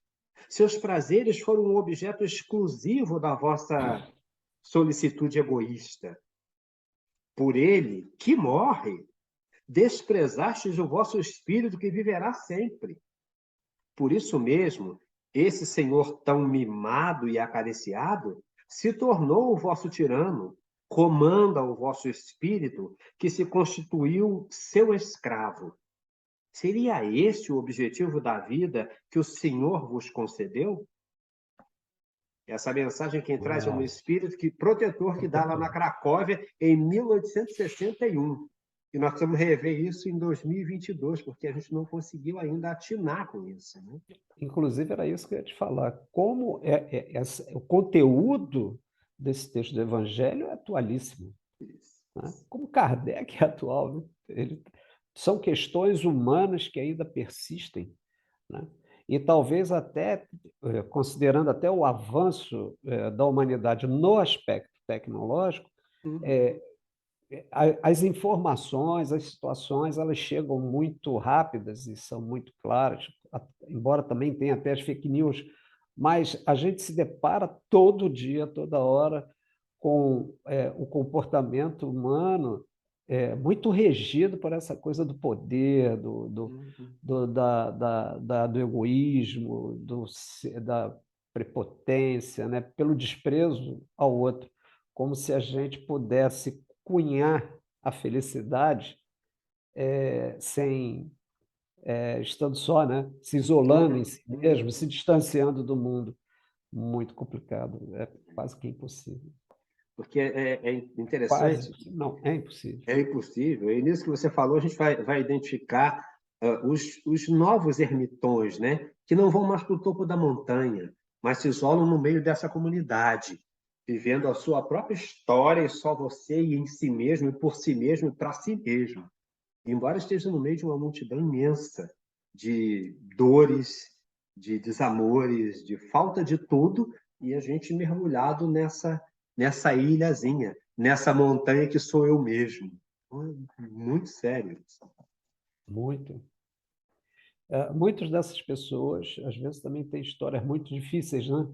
seus prazeres foram um objeto exclusivo da vossa solicitude egoísta. Por ele, que morre, desprezastes o vosso espírito que viverá sempre. Por isso mesmo, esse senhor tão mimado e acariciado se tornou o vosso tirano, comanda o vosso espírito, que se constituiu seu escravo. Seria esse o objetivo da vida que o Senhor vos concedeu? Essa mensagem quem traz é um espírito protetor que dá lá na Cracóvia em 1861. E nós precisamos rever isso em 2022, porque a gente não conseguiu ainda atinar com isso, né? Inclusive, era isso que eu ia te falar. Como o conteúdo desse texto do Evangelho é atualíssimo, né? Como Kardec é atual, né? São questões humanas que ainda persistem, né? E talvez até, considerando até o avanço da humanidade no aspecto tecnológico, as informações, as situações, elas chegam muito rápidas e são muito claras, embora também tenha até as fake news, mas a gente se depara todo dia, toda hora, com o comportamento humano muito regido por essa coisa do poder, do egoísmo, da prepotência, né? Pelo desprezo ao outro, como se a gente pudesse cunhar a felicidade sem estando só, né? Se isolando em si mesmo, se distanciando do mundo. Muito complicado, é quase que impossível. Porque é interessante. Quase, não, é impossível. É impossível. E nisso que você falou, a gente vai identificar os novos ermitões, né? Que não vão mais para o topo da montanha, mas se isolam no meio dessa comunidade, vivendo a sua própria história, e só você e em si mesmo, e por si mesmo, e para si mesmo. Embora esteja no meio de uma multidão imensa de dores, de desamores, de falta de tudo, e a gente mergulhado nessa ilhazinha, nessa montanha que sou eu mesmo. Muito sério. Muito. Muitas dessas pessoas, às vezes, também têm histórias muito difíceis, né?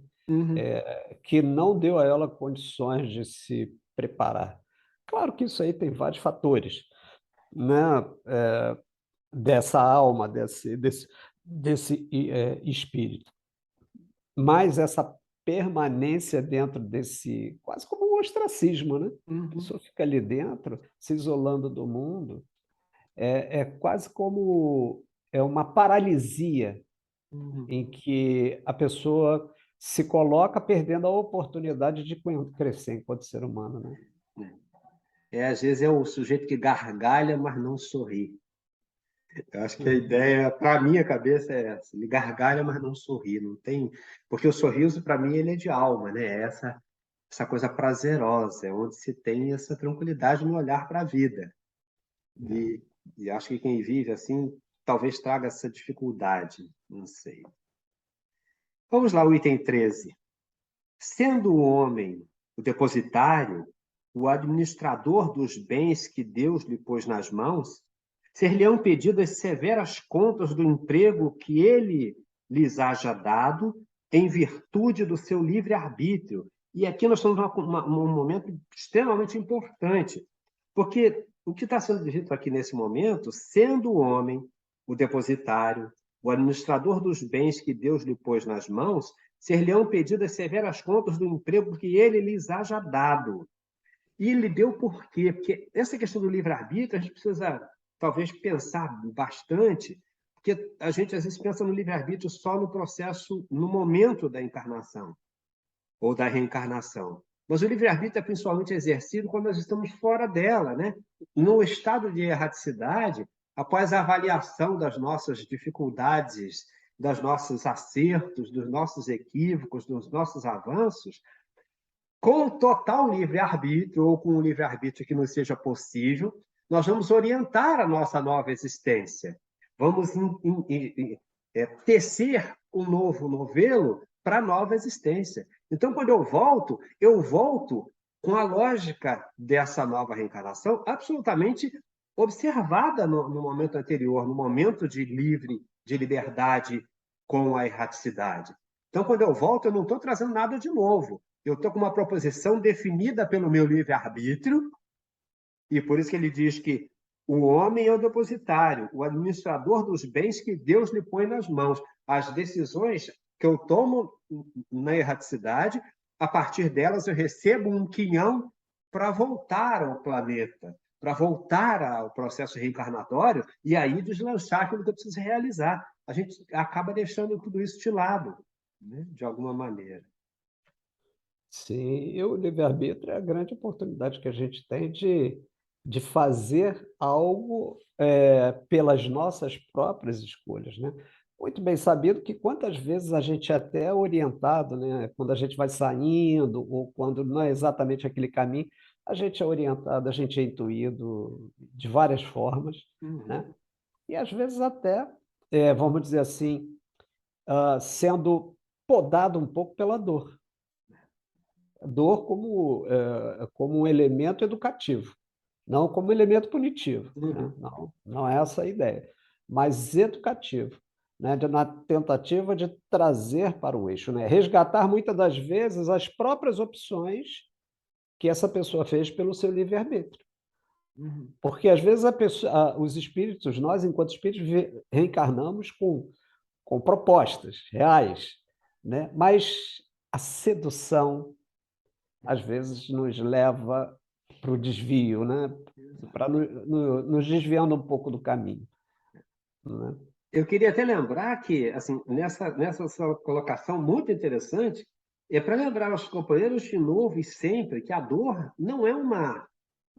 Que não deu a ela condições de se preparar. Claro que isso aí tem vários fatores, né? Dessa alma, desse espírito. Mas essa permanência dentro desse, quase como um ostracismo, né? A Uhum, pessoa fica ali dentro, se isolando do mundo, é quase como uma paralisia uhum. em que a pessoa se coloca perdendo a oportunidade de crescer enquanto ser humano, né? Às vezes é o sujeito que gargalha, mas não sorri. Eu acho que a Uhum. ideia, para a minha cabeça, é essa. Ele gargalha, mas não sorri. Não tem... Porque o sorriso, para mim, ele é de alma, né? É essa coisa prazerosa, é onde se tem essa tranquilidade no olhar para a vida. É. E, e acho que quem vive assim, talvez traga essa dificuldade. Não sei. Vamos lá, o item 13. Sendo o homem o depositário, o administrador dos bens que Deus lhe pôs nas mãos, ser-lhe-ão pedidas severas contas do emprego que ele lhes haja dado, em virtude do seu livre-arbítrio. E aqui nós estamos num momento extremamente importante, porque o que está sendo dito aqui nesse momento, sendo o homem o depositário, o administrador dos bens que Deus lhe pôs nas mãos, ser-lhe-ão pedidas severas contas do emprego que ele lhes haja dado. E ele deu por quê? Porque essa questão do livre-arbítrio, a gente precisa, talvez, pensar bastante, porque a gente, às vezes, pensa no livre-arbítrio só no processo, no momento da encarnação ou da reencarnação. Mas o livre-arbítrio é principalmente exercido quando nós estamos fora dela, né? No estado de erraticidade, após a avaliação das nossas dificuldades, dos nossos acertos, dos nossos equívocos, dos nossos avanços, com total livre-arbítrio, ou com um livre-arbítrio que nos seja possível, nós vamos orientar a nossa nova existência. Vamos tecer um novo novelo para a nova existência. Então, quando eu volto com a lógica dessa nova reencarnação absolutamente observada no momento anterior, no momento de liberdade com a erraticidade. Então, quando eu volto, eu não estou trazendo nada de novo. Eu estou com uma proposição definida pelo meu livre-arbítrio, e por isso que ele diz que o homem é o depositário, o administrador dos bens que Deus lhe põe nas mãos. As decisões que eu tomo na erraticidade, a partir delas eu recebo um quinhão para voltar ao planeta, para voltar ao processo reencarnatório e aí deslanchar aquilo que eu preciso realizar. A gente acaba deixando tudo isso de lado, né? De alguma maneira. Sim, e o livre-arbítrio é a grande oportunidade que a gente tem de fazer algo pelas nossas próprias escolhas, né? Muito bem sabido que quantas vezes a gente é até orientado, né? Quando a gente vai saindo ou quando não é exatamente aquele caminho, a gente é orientado, a gente é intuído de várias formas, né? Uhum. E às vezes até, vamos dizer assim, sendo podado um pouco pela dor. Dor como um elemento educativo, não como elemento punitivo, né? Uhum. Não, não é essa a ideia, mas educativo, né? Na tentativa de trazer para o eixo, né? Resgatar muitas das vezes as próprias opções que essa pessoa fez pelo seu livre-arbítrio. Uhum. Porque às vezes os espíritos, nós enquanto espíritos reencarnamos com propostas reais, né? Mas a sedução às vezes nos leva para o desvio, né? Para nos desviando um pouco do caminho, né? Eu queria até lembrar que, assim, nessa sua colocação muito interessante, é para lembrar aos companheiros de novo e sempre que a dor não é uma.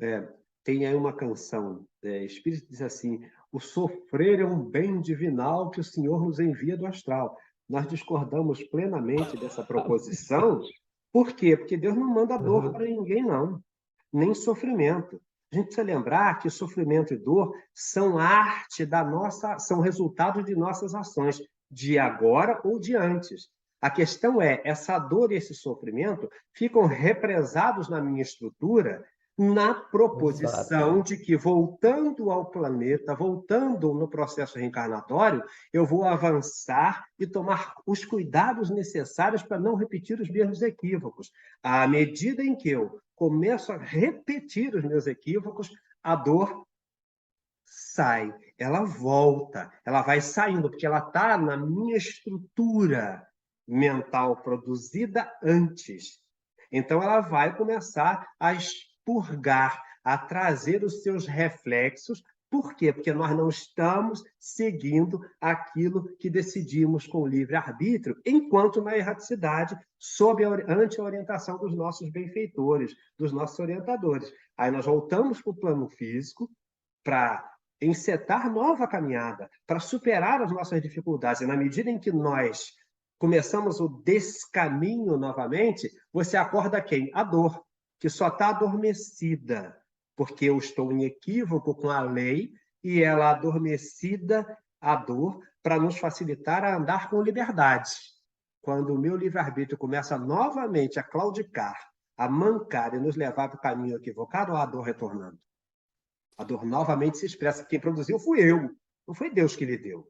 é, Tem aí uma canção, Espírito diz assim: o sofrer é um bem divinal que o Senhor nos envia do astral. Nós discordamos plenamente dessa proposição. Por quê? Porque Deus não manda dor Aham. para ninguém, não, nem sofrimento. A gente precisa lembrar que sofrimento e dor são arte da nossa, são resultado de nossas ações, de agora ou de antes. A questão é, essa dor e esse sofrimento ficam represados na minha estrutura na Exato. proposição de que, voltando ao planeta, voltando no processo reencarnatório, eu vou avançar e tomar os cuidados necessários para não repetir os mesmos equívocos. À medida em que eu começo a repetir os meus equívocos, a dor sai, ela volta, ela vai saindo, porque ela está na minha estrutura. mental produzida antes. Então, ela vai começar a expurgar, a trazer os seus reflexos. Por quê? Porque nós não estamos seguindo aquilo que decidimos com o livre-arbítrio, enquanto na erraticidade, ante a orientação dos nossos benfeitores, dos nossos orientadores. Aí nós voltamos para o plano físico para encetar nova caminhada, para superar as nossas dificuldades. E na medida em que nós começamos o descaminho novamente, você acorda quem? A dor, que só está adormecida, porque eu estou em equívoco com a lei e ela adormecida, a dor, para nos facilitar a andar com liberdade. Quando o meu livre-arbítrio começa novamente a claudicar, a mancar e nos levar para o caminho equivocado, a dor retornando. A dor novamente se expressa. Quem produziu fui eu, não foi Deus que lhe deu.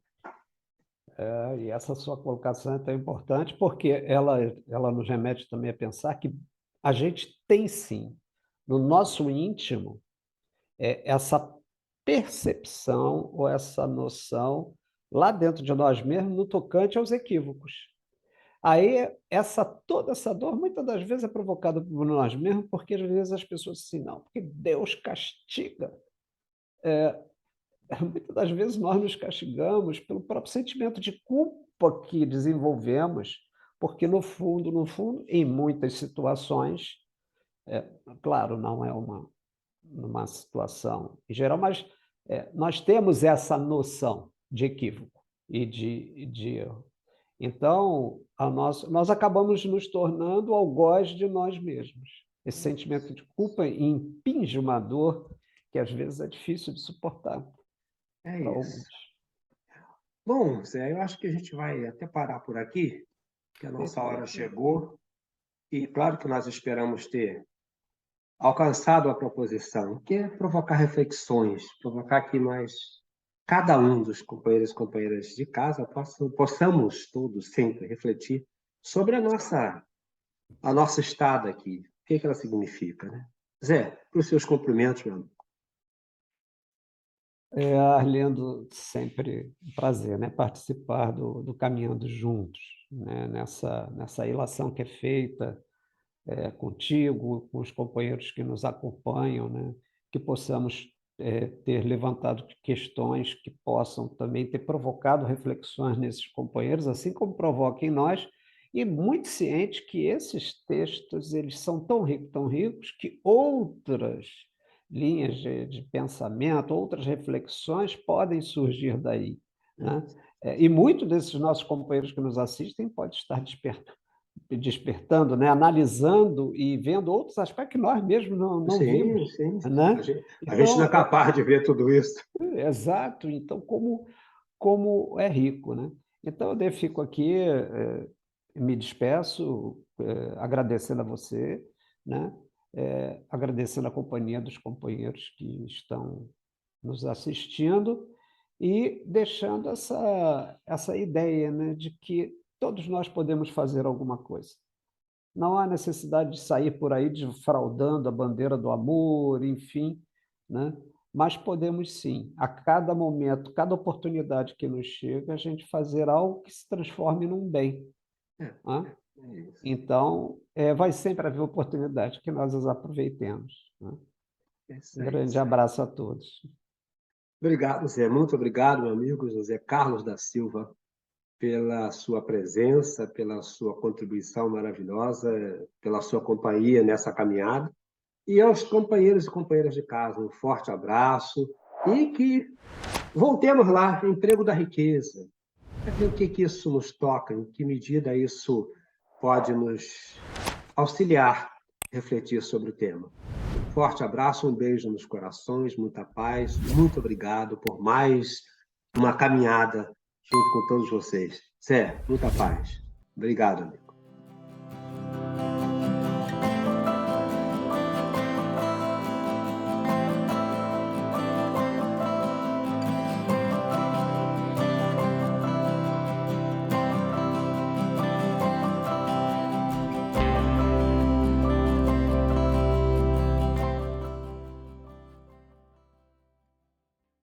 E essa sua colocação é tão importante porque ela nos remete também a pensar que a gente tem sim, no nosso íntimo, essa percepção ou essa noção lá dentro de nós mesmos no tocante aos equívocos. Aí, toda essa dor, muitas das vezes, é provocada por nós mesmos, porque às vezes as pessoas dizem assim, não, porque Deus castiga. Muitas das vezes nós nos castigamos pelo próprio sentimento de culpa que desenvolvemos, porque no fundo, em muitas situações, claro, não é uma situação em geral, mas nós temos essa noção de equívoco e de erro. Então, nós acabamos nos tornando algoz de nós mesmos. Esse sentimento de culpa impinge uma dor que às vezes é difícil de suportar. É isso. Bom, Zé, eu acho que a gente vai até parar por aqui, que a nossa hora chegou. E claro que nós esperamos ter alcançado a proposição, que é provocar reflexões, provocar que nós, cada um dos companheiros e companheiras de casa, possamos todos sempre refletir sobre a nossa estada aqui. O que ela significa, né? Zé, para os seus cumprimentos, meu amigo. Arlindo, sempre um prazer, né? Participar do Caminhando Juntos, né? Nessa ilação que é feita contigo, com os companheiros que nos acompanham, né? Que possamos ter levantado questões que possam também ter provocado reflexões nesses companheiros, assim como provoca em nós, e muito ciente que esses textos eles são tão ricos, que outras linhas de pensamento, outras reflexões podem surgir daí, né? E muitos desses nossos companheiros que nos assistem podem estar despertando, né? Analisando e vendo outros aspectos que nós mesmos não vimos. Sim. Né? A gente não é capaz de ver tudo isso. Exato. Então, como é rico, né? Então, eu fico aqui, me despeço, agradecendo a você, né? Agradecendo a companhia dos companheiros que estão nos assistindo e deixando essa ideia, né, de que todos nós podemos fazer alguma coisa. Não há necessidade de sair por aí desfraudando a bandeira do amor, enfim, né? Mas podemos sim, a cada momento, cada oportunidade que nos chega, a gente fazer algo que se transforme num bem. Né? Então, vai sempre haver oportunidade que nós as aproveitemos. Né? Um grande abraço a todos. Obrigado, Zé. Muito obrigado, meu amigo José Carlos da Silva, pela sua presença, pela sua contribuição maravilhosa, pela sua companhia nessa caminhada. E aos companheiros e companheiras de casa, um forte abraço e que voltemos lá, emprego da riqueza. Para ver o que isso nos toca, em que medida isso pode nos auxiliar a refletir sobre o tema. Forte abraço, um beijo nos corações, muita paz. Muito obrigado por mais uma caminhada junto com todos vocês. Zé, muita paz. Obrigado, amigo.